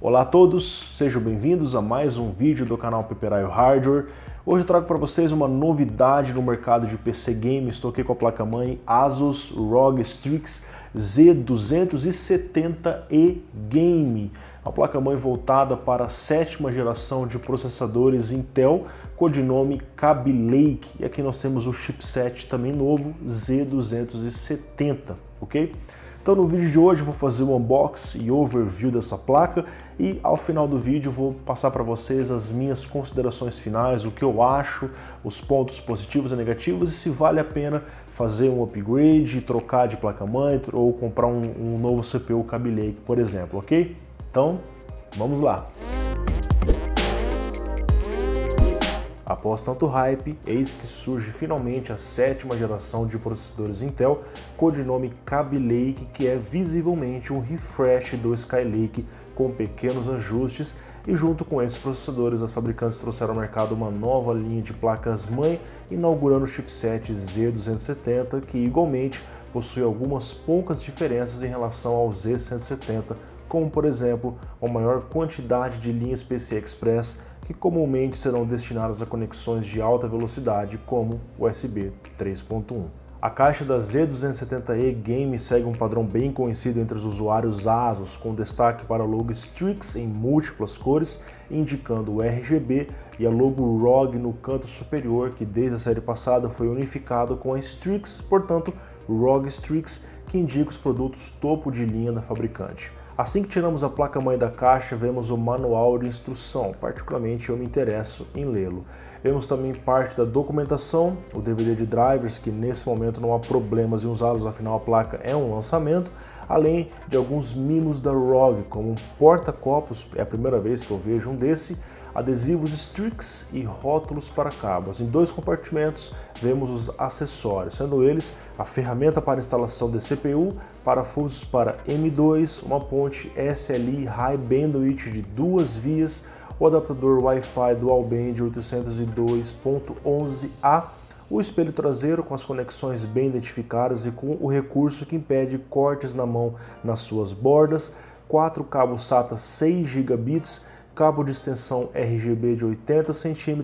Olá a todos, sejam bem-vindos a mais um vídeo do canal Peperaio Hardware. Hoje eu trago para vocês uma novidade no mercado de PC Game. Estou aqui com a placa-mãe Asus ROG Strix Z270E Game. A placa-mãe voltada para a 7ª geração de processadores Intel, codinome Kaby Lake. E aqui nós temos o chipset também novo Z270, ok? Então no vídeo de hoje eu vou fazer um unboxing e overview dessa placa e ao final do vídeo eu vou passar para vocês as minhas considerações finais, o que eu acho, os pontos positivos e negativos e se vale a pena fazer um upgrade, trocar de placa-mãe ou comprar um novo CPU Kaby Lake, por exemplo, ok? Então, vamos lá! Após tanto hype, eis que surge finalmente a 7ª geração de processadores Intel, codinome Kaby Lake, que é visivelmente um refresh do Skylake com pequenos ajustes, e junto com esses processadores as fabricantes trouxeram ao mercado uma nova linha de placas-mãe, inaugurando o chipset Z270, que igualmente possui algumas poucas diferenças em relação ao Z170, como por exemplo, uma maior quantidade de linhas PCI Express, que comumente serão destinadas a conexões de alta velocidade, como USB 3.1. A caixa da Z270E Game segue um padrão bem conhecido entre os usuários Asus, com destaque para o logo Strix em múltiplas cores, indicando o RGB, e a logo ROG no canto superior, que desde a série passada foi unificado com a Strix, portanto ROG Strix, que indica os produtos topo de linha da fabricante. Assim que tiramos a placa-mãe da caixa, vemos o manual de instrução, particularmente eu me interesso em lê-lo. Vemos também parte da documentação, o DVD de drivers, que nesse momento não há problemas em usá-los, afinal a placa é um lançamento, além de alguns mimos da ROG, como um porta-copos, é a primeira vez que eu vejo um desse, adesivos Strix e rótulos para cabos. Em 2 compartimentos vemos os acessórios, sendo eles a ferramenta para instalação de CPU, parafusos para M2, uma ponte SLI High Bandwidth de 2 vias, o adaptador Wi-Fi Dual Band 802.11a, o espelho traseiro com as conexões bem identificadas e com o recurso que impede cortes na mão nas suas bordas, 4 cabos SATA 6 GB, cabo de extensão RGB de 80 cm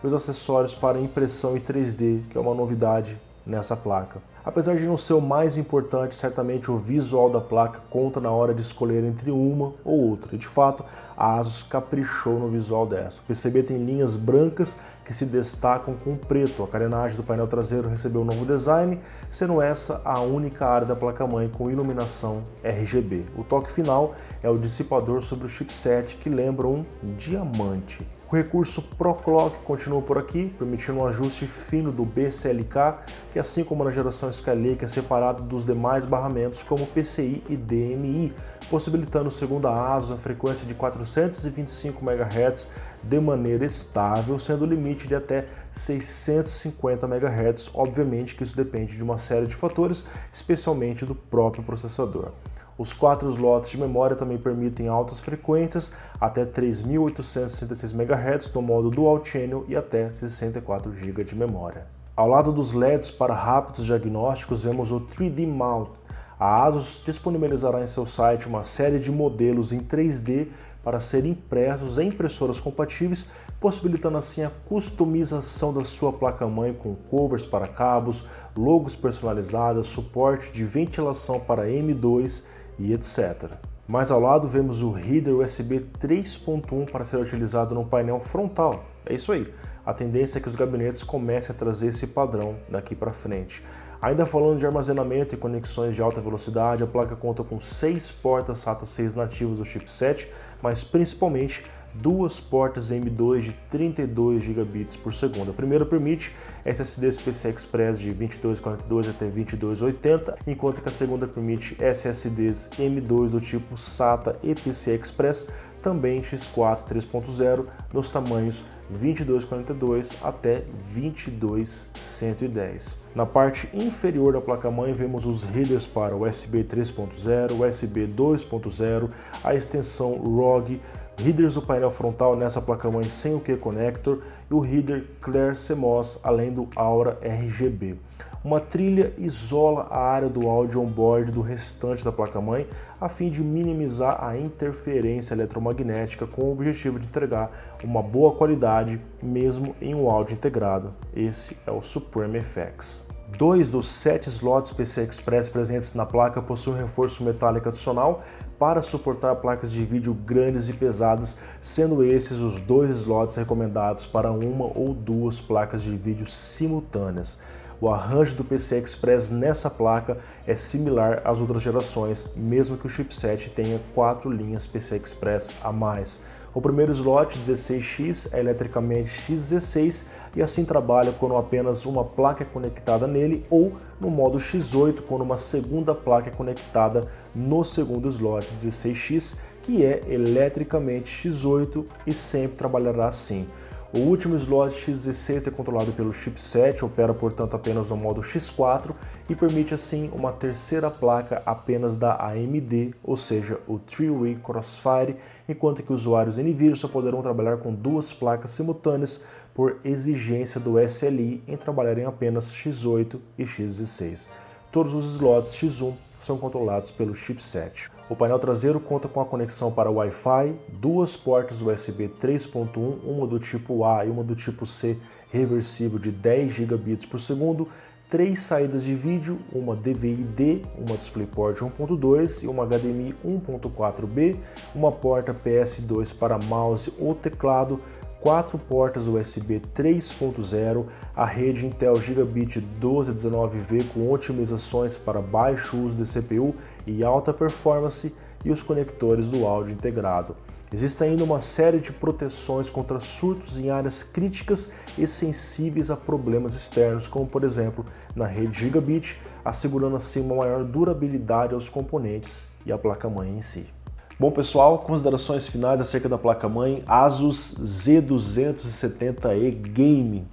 e os acessórios para impressão em 3D, que é uma novidade nessa placa. Apesar de não ser o mais importante, certamente o visual da placa conta na hora de escolher entre uma ou outra. E de fato, a Asus caprichou no visual dessa. O PCB tem linhas brancas que se destacam com preto. A carenagem do painel traseiro recebeu um novo design, sendo essa a única área da placa-mãe com iluminação RGB. O toque final é o dissipador sobre o chipset, que lembra um diamante. O recurso ProClock continua por aqui, permitindo um ajuste fino do BCLK, que assim como na geração Skylake é separado dos demais barramentos como PCI e DMI, possibilitando, segundo a Asus, a frequência de 425 MHz de maneira estável, sendo o limite de até 650 MHz. Obviamente que isso depende de uma série de fatores, especialmente do próprio processador. Os 4 slots de memória também permitem altas frequências, até 3.866 MHz no modo Dual Channel e até 64 GB de memória. Ao lado dos LEDs para rápidos diagnósticos, vemos o 3D Mount. A Asus disponibilizará em seu site uma série de modelos em 3D para serem impressos em impressoras compatíveis, possibilitando assim a customização da sua placa-mãe com covers para cabos, logos personalizados, suporte de ventilação para M2 e etc. Mais ao lado vemos o header USB 3.1 para ser utilizado no painel frontal. É isso aí. A tendência é que os gabinetes comecem a trazer esse padrão daqui para frente. Ainda falando de armazenamento e conexões de alta velocidade, a placa conta com 6 portas SATA 6 nativos do chipset, mas principalmente 2 portas M2 de 32 GB por segundo. A primeira permite SSDs PCI Express de 2242 até 2280, enquanto que a segunda permite SSDs M2 do tipo SATA e PCI Express, também X4 3.0, nos tamanhos 2242 até 22110. Na parte inferior da placa-mãe vemos os headers para USB 3.0, USB 2.0, a extensão ROG, Headers do painel frontal nessa placa-mãe sem o Q-Connector e o header Clear CMOS, além do Aura RGB. Uma trilha isola a área do áudio on-board do restante da placa-mãe, a fim de minimizar a interferência eletromagnética, com o objetivo de entregar uma boa qualidade mesmo em um áudio integrado. Esse é o Supreme FX. 2 dos 7 slots PCI Express presentes na placa possuem reforço metálico adicional para suportar placas de vídeo grandes e pesadas, sendo esses os 2 slots recomendados para uma ou duas placas de vídeo simultâneas. O arranjo do PCI Express nessa placa é similar às outras gerações, mesmo que o chipset tenha 4 linhas PCI Express a mais. O primeiro slot 16X é eletricamente X16 e assim trabalha quando apenas uma placa é conectada nele, ou no modo X8 quando uma segunda placa é conectada no segundo slot 16X, que é eletricamente X8 e sempre trabalhará assim. O último slot X16 é controlado pelo chipset, opera portanto apenas no modo X4 e permite assim uma terceira placa apenas da AMD, ou seja, o Three-Way Crossfire, enquanto que usuários NVIDIA só poderão trabalhar com 2 placas simultâneas por exigência do SLI em trabalhar em apenas X8 e X16. Todos os slots X1 são controlados pelo chipset. O painel traseiro conta com a conexão para Wi-Fi, 2 portas USB 3.1, uma do tipo A e uma do tipo C reversível de 10 GB por segundo, 3 saídas de vídeo, uma DVI-D, uma DisplayPort 1.2 e uma HDMI 1.4b, uma porta PS2 para mouse ou teclado, 4 portas USB 3.0, a rede Intel Gigabit 1219V com otimizações para baixo uso de CPU e alta performance e os conectores do áudio integrado. Existe ainda uma série de proteções contra surtos em áreas críticas e sensíveis a problemas externos, como por exemplo na rede Gigabit, assegurando assim uma maior durabilidade aos componentes e à placa-mãe em si. Bom pessoal, considerações finais acerca da placa-mãe Asus Z270E Gaming.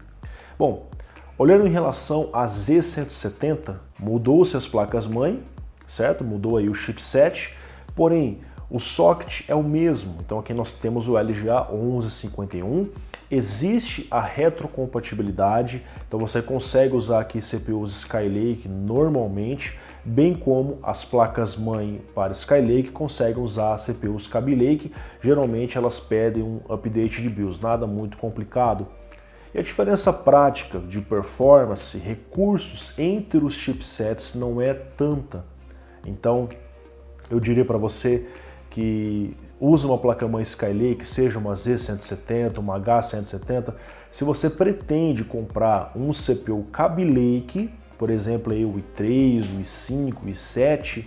Bom, olhando em relação à Z170, mudou-se as placas-mãe, certo? Mudou aí o chipset, porém o socket é o mesmo. Então aqui nós temos o LGA 1151, existe a retrocompatibilidade, então você consegue usar aqui CPUs Skylake normalmente, bem como as placas-mãe para Skylake conseguem usar CPUs Kaby Lake, geralmente elas pedem um update de BIOS, nada muito complicado. E a diferença prática de performance, recursos entre os chipsets não é tanta. Então eu diria para você que usa uma placa-mãe Skylake, seja uma Z170, uma H170, se você pretende comprar um CPU Kaby Lake, por exemplo, aí o i3, o i5, o i7,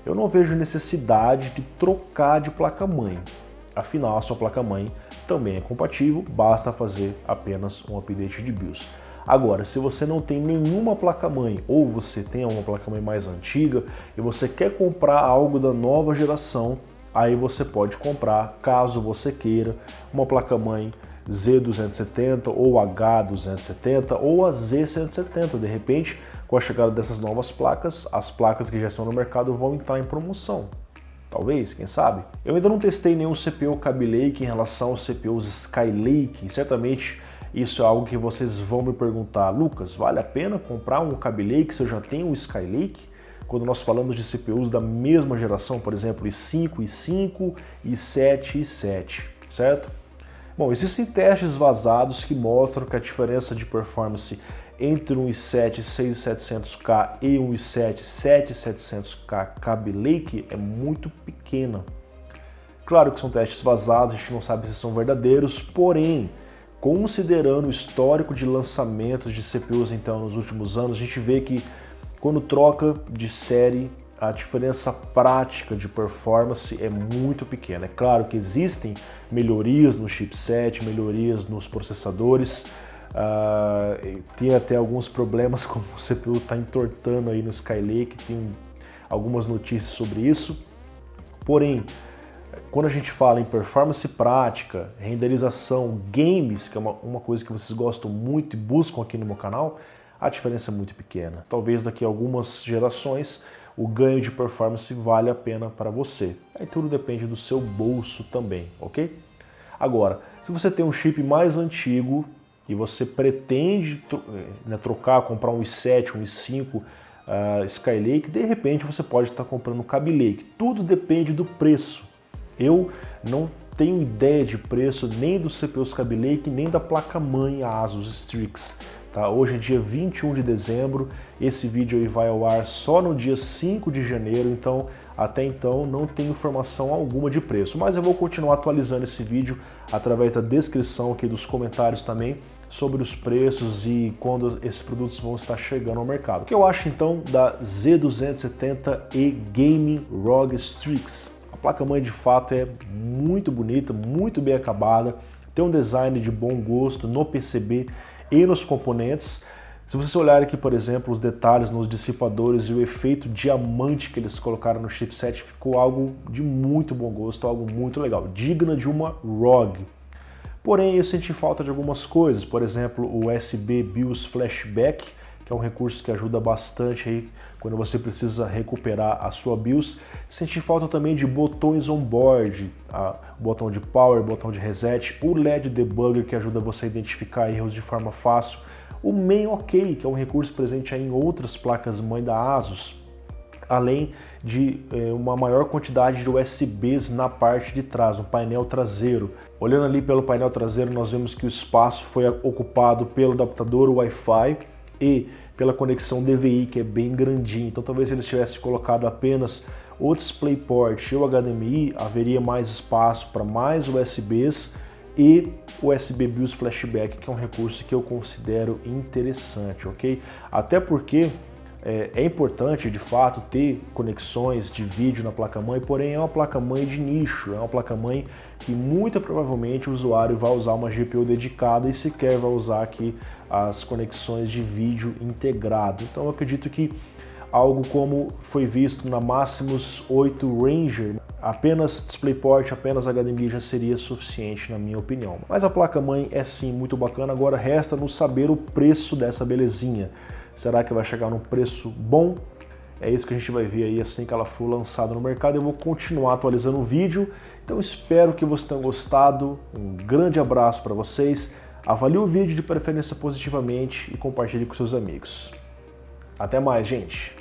eu não vejo necessidade de trocar de placa-mãe. Afinal, a sua placa-mãe também é compatível, basta fazer apenas um update de BIOS. Agora, se você não tem nenhuma placa-mãe ou você tem uma placa-mãe mais antiga e você quer comprar algo da nova geração, aí você pode comprar, caso você queira, uma placa-mãe Z270 ou H270 ou a Z170. De repente, com a chegada dessas novas placas, as placas que já estão no mercado vão entrar em promoção. Talvez, quem sabe? Eu ainda não testei nenhum CPU Kaby Lake em relação aos CPUs Skylake, e certamente isso é algo que vocês vão me perguntar: Lucas, vale a pena comprar um Kaby Lake se eu já tenho um Skylake? Quando nós falamos de CPUs da mesma geração, por exemplo, i5, i5, i7, i7, certo? Bom, existem testes vazados que mostram que a diferença de performance entre um i7 6700K e um i7 7700K Kaby Lake é muito pequena. Claro que são testes vazados, a gente não sabe se são verdadeiros, porém, considerando o histórico de lançamentos de CPUs então nos últimos anos, a gente vê que quando troca de série, a diferença prática de performance é muito pequena. É claro que existem melhorias no chipset, melhorias nos processadores, tem até alguns problemas como o CPU está entortando aí no Skylake, tem algumas notícias sobre isso. Porém, quando a gente fala em performance prática, renderização, games, que é uma coisa que vocês gostam muito e buscam aqui no meu canal, a diferença é muito pequena. Talvez daqui a algumas gerações o ganho de performance vale a pena para você. Aí tudo depende do seu bolso também, ok? Agora, se você tem um chip mais antigo e você pretende trocar, comprar um i7, um i5 Skylake, de repente você pode estar comprando um Kaby Lake. Tudo depende do preço. Eu não tenho ideia de preço nem dos CPUs Kaby Lake, nem da placa-mãe Asus Strix. Tá? Hoje é dia 21 de dezembro, esse vídeo aí vai ao ar só no dia 5 de janeiro, então até então não tenho informação alguma de preço, mas eu vou continuar atualizando esse vídeo através da descrição aqui dos comentários também sobre os preços e quando esses produtos vão estar chegando ao mercado. O que eu acho então da Z270E Gaming ROG Strix? A placa-mãe de fato é muito bonita, muito bem acabada, tem um design de bom gosto no PCB e nos componentes. Se você olhar aqui, por exemplo, os detalhes nos dissipadores e o efeito diamante que eles colocaram no chipset, ficou algo de muito bom gosto, algo muito legal, digna de uma ROG. Porém, eu senti falta de algumas coisas, por exemplo, o USB BIOS Flashback, que é um recurso que ajuda bastante aí quando você precisa recuperar a sua BIOS. Senti falta também de botões on-board, botão de power, botão de reset, o LED debugger que ajuda você a identificar erros de forma fácil, o main OK, que é um recurso presente aí em outras placas-mãe da Asus, além de uma maior quantidade de USBs na parte de trás, no painel traseiro. Olhando ali pelo painel traseiro, nós vemos que o espaço foi ocupado pelo adaptador Wi-Fi e pela conexão DVI, que é bem grandinho. Então talvez eles tivessem colocado apenas o DisplayPort e o HDMI, haveria mais espaço para mais USBs e o USB BIOS Flashback, que é um recurso que eu considero interessante, ok? Até porque é importante de fato ter conexões de vídeo na placa-mãe, porém é uma placa-mãe de nicho, é uma placa-mãe que muito provavelmente o usuário vai usar uma GPU dedicada e sequer vai usar aqui as conexões de vídeo integrado. Então eu acredito que algo como foi visto na Maximus 8 Ranger, apenas DisplayPort, apenas HDMI já seria suficiente na minha opinião. Mas a placa-mãe é sim muito bacana, agora resta nos saber o preço dessa belezinha. Será que vai chegar num preço bom? É isso que a gente vai ver aí assim que ela for lançada no mercado. Eu vou continuar atualizando o vídeo, então espero que vocês tenham gostado. Um grande abraço para vocês. Avalie o vídeo de preferência positivamente e compartilhe com seus amigos. Até mais, gente!